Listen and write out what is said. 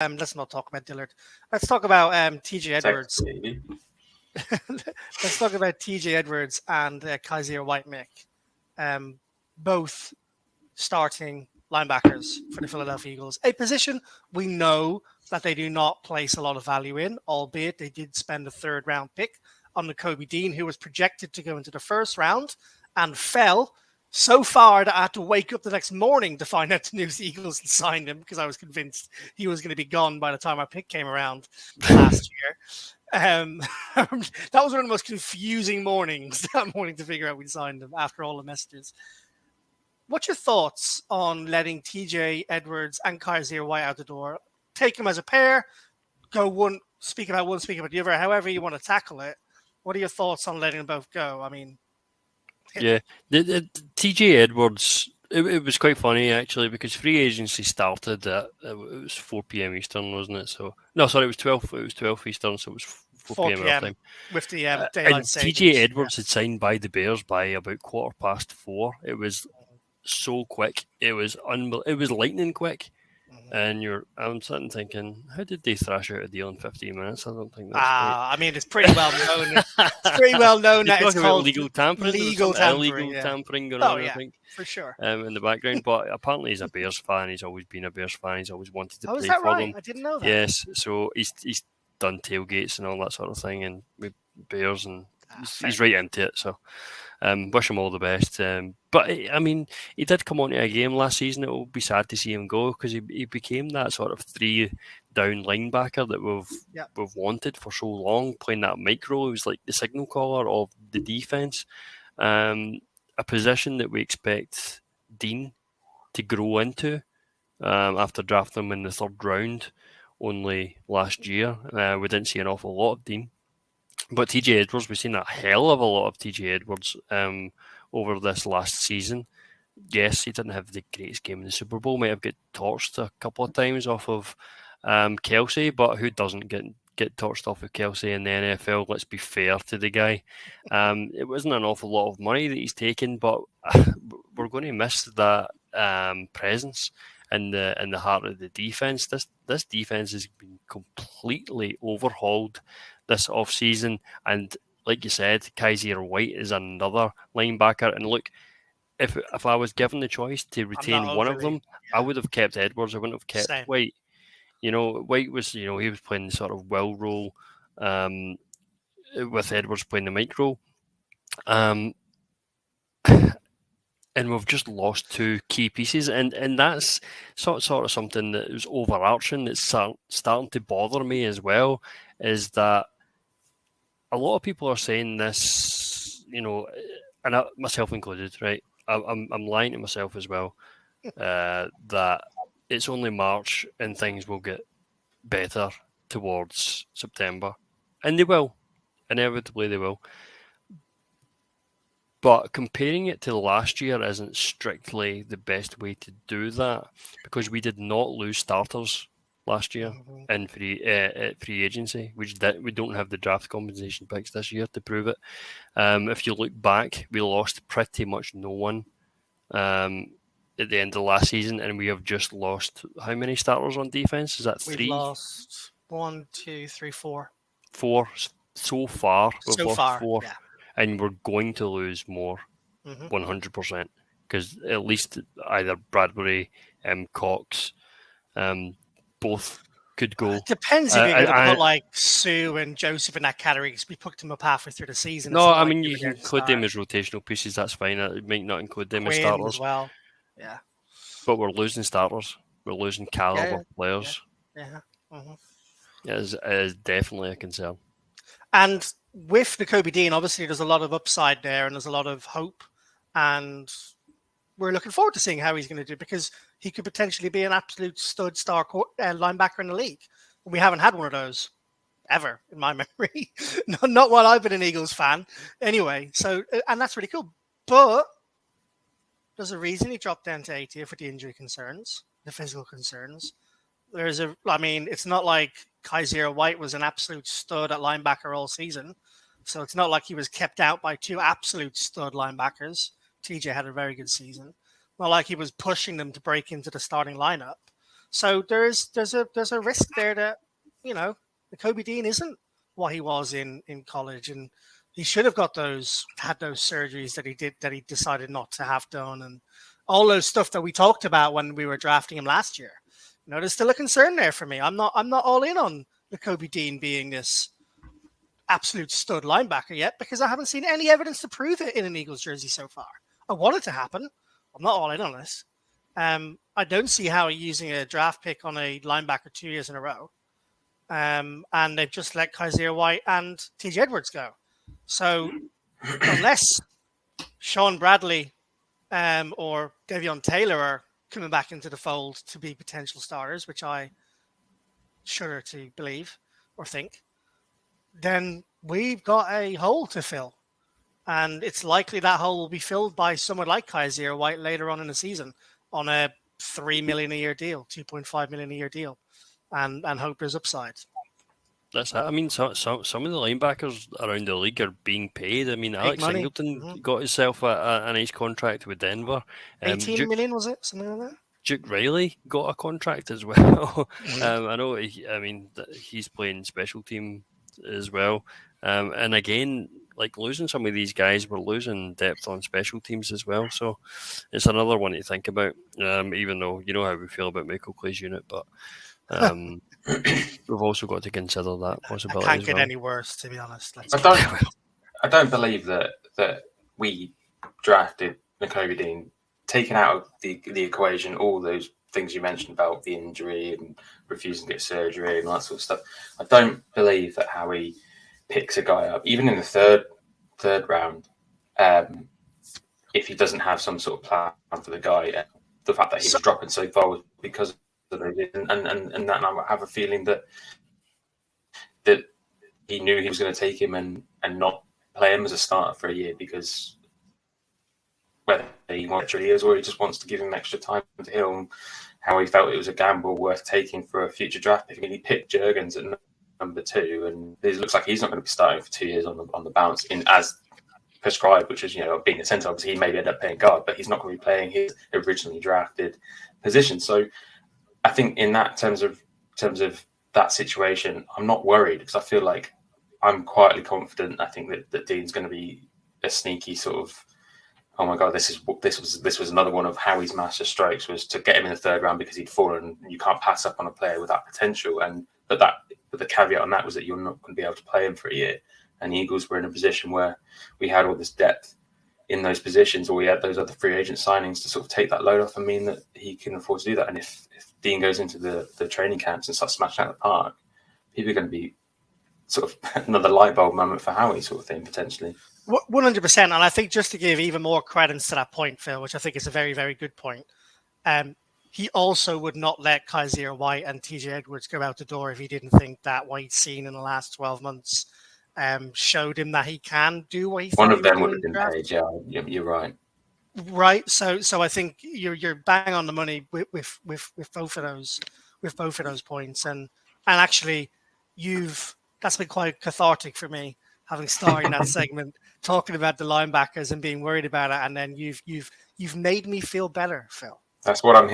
Let's not talk about Dillard. Let's talk about TJ Edwards. Let's talk about TJ Edwards and Kyzir White-Mick. Both starting linebackers for the Philadelphia Eagles. A position we know that they do not place a lot of value in, albeit they did spend a third-round pick on Nakobe Dean, who was projected to go into the first round and fell so far that I had to wake up the next morning to find out the news the Eagles had signed him because I was convinced he was going to be gone by the time our pick came around last year. That was one of the most confusing mornings that morning to figure out we'd signed him after all the messages. What's your thoughts on letting TJ Edwards and Kyzir White out the door? Take them as a pair, go one, speak about the other, however you want to tackle it. What are your thoughts on letting them both go? I mean, yeah, the TJ Edwards, it was quite funny actually because free agency started at it was 4 p.m. Eastern, wasn't it? So no, sorry, it was 12. It was 12 Eastern, so it was 4 p.m. our time. With the daylight savings. TJ Edwards had signed by the Bears by about 4:15. It was so quick. It was It was lightning quick. And I'm sitting thinking, how did they thrash out a deal in 15 minutes? I don't think that's I mean, it's pretty well known. It's pretty well known that it's called legal tampering. Illegal tampering going on, I think. For sure. In the background. But apparently he's a Bears fan. He's always been a Bears fan. He's always wanted to play is that for right? them. I didn't know that. Yes. So he's done tailgates and all that sort of thing and with Bears and he's right into it. So wish him all the best. But I mean, he did come onto a game last season. It will be sad to see him go because he became that sort of 3-down linebacker that we've wanted for so long, playing that micro. He was like the signal caller of the defense, a position that we expect Dean to grow into after drafting him in the third round only last year. We didn't see an awful lot of Dean. But TJ Edwards, we've seen a hell of a lot of TJ Edwards over this last season. Yes, he didn't have the greatest game in the Super Bowl. Might have got torched a couple of times off of Kelsey, but who doesn't get torched off of Kelsey in the NFL? Let's be fair to the guy. It wasn't an awful lot of money that he's taken, but we're going to miss that presence in the heart of the defense. This defense has been completely overhauled this offseason, and like you said, Kyzir White is another linebacker. And look, if I was given the choice to retain one of them, I would have kept Edwards. I wouldn't have kept White. You know, White was, he was playing the sort of well role with Edwards playing the micro. And we've just lost two key pieces, and that's sort of something that is overarching that's starting to bother me as well, is that a lot of people are saying this, and myself included, right? I'm lying to myself as well, that it's only March and things will get better towards September. And they will. Inevitably they will. But comparing it to last year isn't strictly the best way to do that, because we did not lose starters last year in free agency. We don't have the draft compensation picks this year to prove it. If you look back, we lost pretty much no one at the end of last season, and we have just lost how many starters on defense? Is that 3? We've lost 1, 2, 3, 4. 4 so far. We've lost 4. Yeah. And we're going to lose more, 100%, because at least either Bradbury, Cox, both could go. It depends if you're going to put like Sue and Joseph in that category, because we picked them up halfway through the season. No, I mean, you can include them as rotational pieces, that's fine. I might not include them as starters. As well. Yeah. But we're losing starters. We're losing caliber players. Yeah. It is definitely a concern. And with Nakobe Dean, obviously there's a lot of upside there and there's a lot of hope. And we're looking forward to seeing how he's going to do, because he could potentially be an absolute stud star linebacker in the league. We haven't had one of those ever in my memory. Not while I've been an Eagles fan. Anyway, so, and that's really cool. But there's a reason he dropped down to 80 for the injury concerns, the physical concerns. It's not like Kyzir White was an absolute stud at linebacker all season. So it's not like he was kept out by two absolute stud linebackers. TJ had a very good season. Not like he was pushing them to break into the starting lineup. So there's a risk there that, you know, the Kobe Dean isn't what he was in college, and he should have had those surgeries that he decided not to have done, and all those stuff that we talked about when we were drafting him last year. You know, there's still a concern there for me. I'm not all in on the Kobe Dean being this absolute stud linebacker yet, because I haven't seen any evidence to prove it in an Eagles jersey so far. I want it to happen. I'm not all in on this. I don't see how using a draft pick on a linebacker 2 years in a row. And they've just let Kyzir White and TJ Edwards go. So unless Sean Bradley or Devion Taylor are coming back into the fold to be potential starters, which I shudder to believe or think, then we've got a hole to fill. And it's likely that hole will be filled by someone like Kyzir White later on in the season on a $3 million a year deal, $2.5 million a year deal, and hope there's upside. That's it. I mean, some of the linebackers around the league are being paid. I mean, Big Alex money. Singleton got himself a nice contract with Denver. 18 million, was it? Something like that? Duke Riley got a contract as well. I know. He's playing special team as well. And again, like losing some of these guys, we're losing depth on special teams as well. So it's another one to think about. Even though you know how we feel about Michael Clay's unit, but we've also got to consider that possibility. I can't get any worse, to be honest. I don't believe that we drafted Nakobe Dean, taken out of the equation all those things you mentioned about the injury and refusing to get surgery and all that sort of stuff. I don't believe that Howie picks a guy up, even in the third round, if he doesn't have some sort of plan for the guy. The fact that he was dropping so far was because of it, and that I have a feeling that he knew he was going to take him and not play him as a starter for a year, because whether he wants 3 years or he just wants to give him extra time to heal, how he felt it was a gamble worth taking for a future draft pick. I mean, he picked Jurgens at number 2, and it looks like he's not going to be starting for 2 years on the bounce in as prescribed, which is, you know, being a centre. Obviously, he maybe end up playing guard, but he's not going to be playing his originally drafted position. So I think in that terms of that situation, I'm not worried, because I feel like I'm quietly confident. I think that Dean's going to be a sneaky sort of, oh my God, this was another one of Howie's master strokes, was to get him in the third round because he'd fallen. You can't pass up on a player with that potential. But the caveat on that was that you're not going to be able to play him for a year. And the Eagles were in a position where we had all this depth in those positions, or we had those other free agent signings to sort of take that load off and mean that he can afford to do that. And if Dean goes into the training camps and starts smashing out the park, people are going to be sort of another light bulb moment for Howie sort of thing, potentially. 100%. And I think just to give even more credence to that point, Phil, which I think is a very, very good point, he also would not let Kyzir White and TJ Edwards go out the door if he didn't think that what he'd seen in the last 12 months showed him that he can do what he thought. One of them would have been paid, yeah, you're right. Right. So I think you're bang on the money with both of those points. And actually that's been quite cathartic for me, having started that segment talking about the linebackers and being worried about it, and then you've made me feel better, Phil. That's what I'm